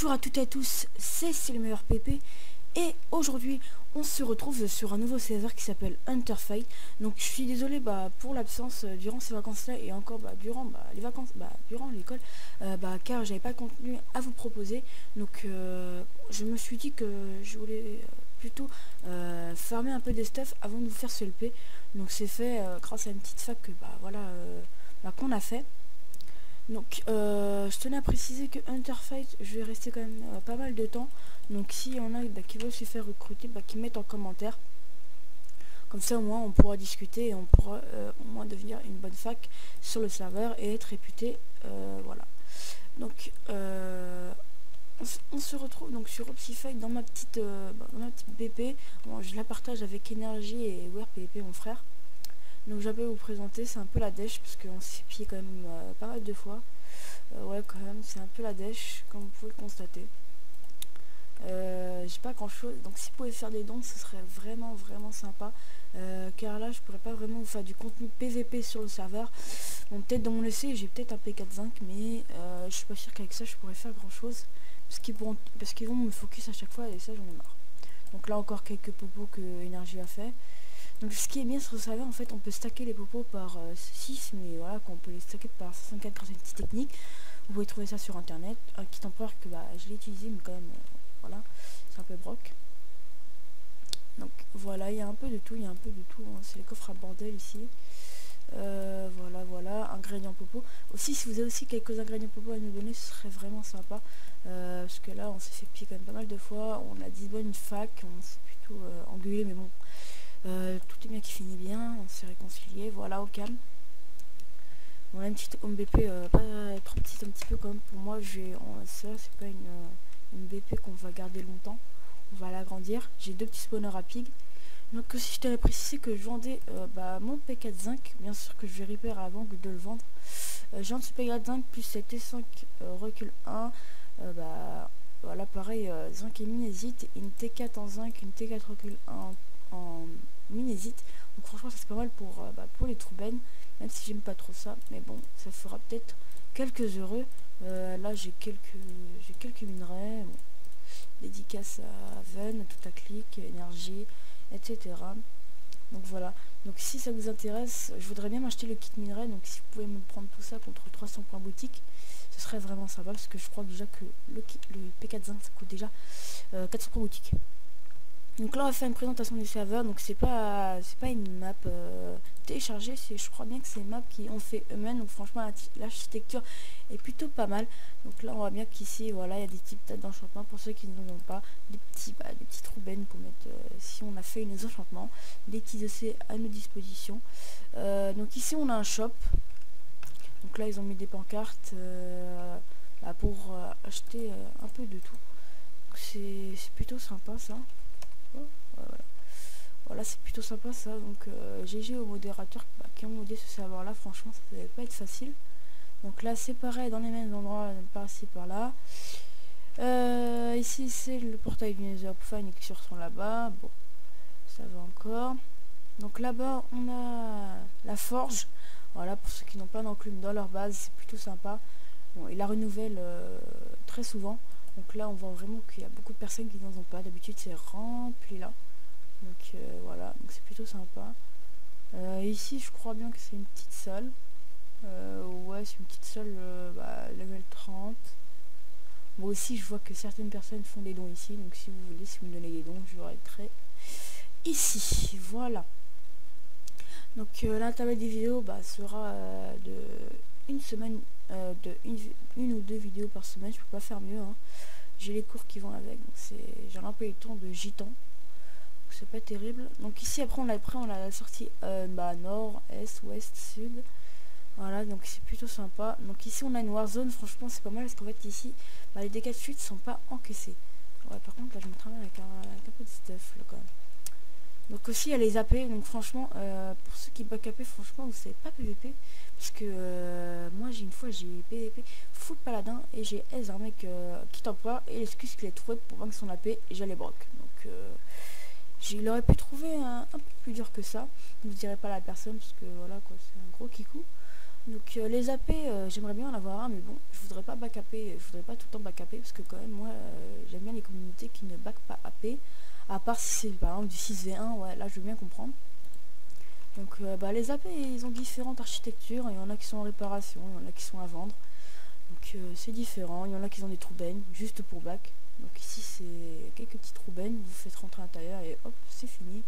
Bonjour à toutes et à tous, c'est le meilleur PP et aujourd'hui on se retrouve sur un nouveau serveur qui s'appelle Hunterfight. Donc je suis désolé pour l'absence durant ces vacances là et encore durant les vacances, durant l'école, car j'avais pas de contenu à vous proposer. Donc je me suis dit que je voulais plutôt farmer un peu des stuff avant de vous faire ce LP. Donc c'est fait grâce à une petite fac que qu'on a fait. Donc je tenais à préciser que Hunterfight, je vais rester quand même pas mal de temps. Donc si on a qui veulent se faire recruter, qu'ils mettent en commentaire. Comme ça au moins on pourra discuter et on pourra au moins devenir une bonne fac sur le serveur et être réputé. Voilà. Donc on se retrouve donc sur Opsifight dans ma petite BP. Bon, je la partage avec Energy et WearPP, mon frère. Donc j'avais vous présenter, c'est un peu la dèche parce qu'on s'est pied quand même pas mal de fois. Ouais, quand même c'est un peu la dèche comme vous pouvez le constater. J'ai pas grand chose, donc si vous pouvez faire des dons ce serait vraiment sympa, car là je pourrais pas vraiment vous faire du contenu PVP sur le serveur. Bon, peut-être dans mon essai j'ai peut-être un P45, mais je suis pas sûr qu'avec ça je pourrais faire grand chose parce qu'ils vont me focus à chaque fois et ça j'en ai marre. Donc là encore quelques popos que Energy a fait. Donc ce qui est bien sur le serveur, en fait on peut stacker les popos par 6, mais voilà, qu'on peut les stacker par 64 grâce à une petite technique. Vous pouvez trouver ça sur internet, un kit empereur que je l'ai utilisé, mais quand même voilà, c'est un peu broc. Donc voilà, il y a un peu de tout, hein. C'est les coffres à bordel ici. Voilà, ingrédients popo. Aussi, si vous avez aussi quelques ingrédients popo à nous donner, ce serait vraiment sympa. Parce que là, on s'est fait pied quand même pas mal de fois. On a dit bonne fac, on s'est plutôt engueulé, mais bon. Tout est bien qui finit bien, on s'est réconcilié, voilà, au calme. On a une petite home BP, pas trop petite, un petit peu comme pour moi. Ça c'est pas une BP qu'on va garder longtemps, on va l'agrandir. J'ai deux petits spawners à pig. Donc aussi je t'avais précisé que je vendais mon P4 zinc, bien sûr que je vais repair avant de le vendre. J'ai un P4 zinc plus 7 T5 recul 1, voilà, pareil, zinc et minésite, une T4 en zinc, une T4 recul 1 en minésite. Donc franchement ça c'est pas mal pour les troubennes, même si j'aime pas trop ça, mais bon, ça fera peut-être quelques heureux. Là j'ai quelques minerais, bon. Dédicace à Ven, tout à clic, énergie, etc. Donc voilà, donc si ça vous intéresse, je voudrais bien m'acheter le kit minerai, donc si vous pouvez me prendre tout ça contre 300 points boutique, ce serait vraiment sympa, parce que je crois déjà que le P4 zinc ça coûte déjà 400 points boutique. Donc là on va faire une présentation du serveur. Donc c'est pas une map téléchargée, je crois bien que c'est une map qui ont fait eux-mêmes. Donc franchement l'architecture est plutôt pas mal. Donc là on voit bien qu'ici voilà, il y a des types d'enchantements pour ceux qui n'en ont pas, des petits troubennes pour mettre si on a fait nos enchantements, des petits essais à nos dispositions. Donc ici on a un shop. Donc là ils ont mis des pancartes pour acheter un peu de tout. C'est plutôt sympa ça. Voilà, c'est plutôt sympa ça. Donc GG aux modérateurs qui ont modé ce serveur là, franchement ça devait pas être facile. Donc là c'est pareil dans les mêmes endroits, par ici par là. Ici c'est le portail du Nether pour faire une excursion là-bas. Bon, ça va encore. Donc là-bas on a la forge. Voilà, pour ceux qui n'ont pas d'enclume dans leur base, c'est plutôt sympa. Bon, il la renouvelle très souvent. Donc là on voit vraiment qu'il y a beaucoup de personnes qui n'en ont pas. D'habitude c'est rempli là. Donc voilà, donc c'est plutôt sympa. Ici je crois bien que c'est une petite salle. Ouais, c'est une petite salle level 30. Moi aussi je vois que certaines personnes font des dons ici. Donc si vous voulez, si vous me donnez des dons, je vous arrêterai ici. Voilà. Donc l'intervalle des vidéos sera de une semaine, une ou deux vidéos par semaine. Je peux pas faire mieux, hein. J'ai les cours qui vont avec, donc j'ai un peu le temps de gitan, c'est pas terrible. Donc ici après on a la sortie nord, est, ouest, sud. Voilà, donc c'est plutôt sympa. Donc ici on a une warzone, franchement c'est pas mal parce qu'en fait ici les dégâts de chute sont pas encaissés. Ouais, par contre là je me travaille avec un peu de stuff là quand même. Donc aussi il y a les AP, donc franchement pour ceux qui back AP, franchement vous savez pas PVP, parce que moi j'ai PVP full paladin et j'ai aise un mec qui t'emploie et l'excuse qu'il a trouvé pour vaincre son AP et j'allais broc. Donc il aurait pu trouver un peu plus dur que ça, ne vous direz pas la personne parce que voilà quoi, c'est un gros kikou. Donc les AP, j'aimerais bien en avoir un, mais bon, je voudrais pas backuper, je voudrais pas tout le temps backuper, parce que quand même, moi, j'aime bien les communautés qui ne back pas AP, à part si c'est par exemple du 6v1, ouais, là je veux bien comprendre. Donc les AP, ils ont différentes architectures, il y en a qui sont en réparation, il y en a qui sont à vendre. Donc c'est différent, il y en a qui ont des troubennes, juste pour back. Donc ici c'est quelques petites troubennes, vous faites rentrer à l'intérieur et hop, c'est fini.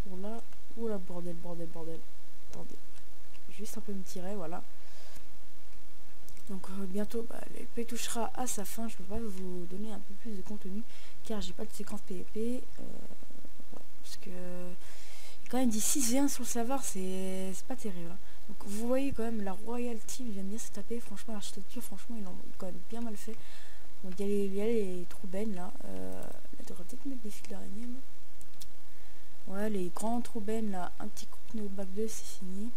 Bon là, oula, bordel, bordel, bordel. Attendez, juste un peu me tirer, voilà. Donc bientôt l'épée touchera à sa fin, je peux pas vous donner un peu plus de contenu car j'ai pas de séquence PvP. Ouais, parce que quand même dit 6v1 sur le serveur, c'est pas terrible. Hein. Donc vous voyez quand même la Royal Team vient de bien se taper, franchement l'architecture, franchement ils l'ont quand même bien mal fait. Donc il y a les troubennes là, on devrait peut-être mettre des fils d'araignée là. Ouais, les grands troubennes là, un petit coup de pneu au bac 2, c'est fini.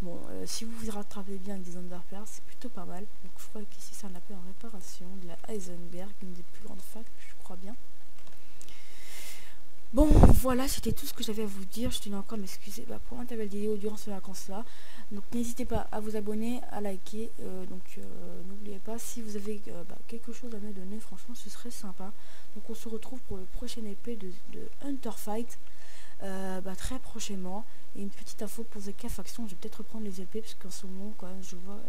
Bon, si vous vous rattrapez bien avec des Underpairs, c'est plutôt pas mal. Donc je crois qu'ici c'est un appel en réparation de la Heisenberg, une des plus grandes facs, je crois bien. Bon, voilà, c'était tout ce que j'avais à vous dire. Je tenais encore à m'excuser pour l'intervalle vidéo durant ces vacances-là. Donc n'hésitez pas à vous abonner, à liker. N'oubliez pas, si vous avez quelque chose à me donner, franchement, ce serait sympa. Donc on se retrouve pour le prochain épée de Hunter Fight. Très prochainement. Et une petite info pour ZK Faction, je vais peut-être reprendre les épées parce qu'en ce moment quand même je vois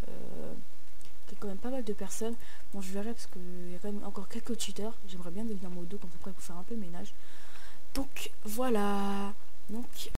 qu'il y a quand même pas mal de personnes. Bon, je verrai parce qu'il y a quand même encore quelques cheaters. J'aimerais bien devenir modo comme ça pour faire un peu le ménage. Donc voilà. Donc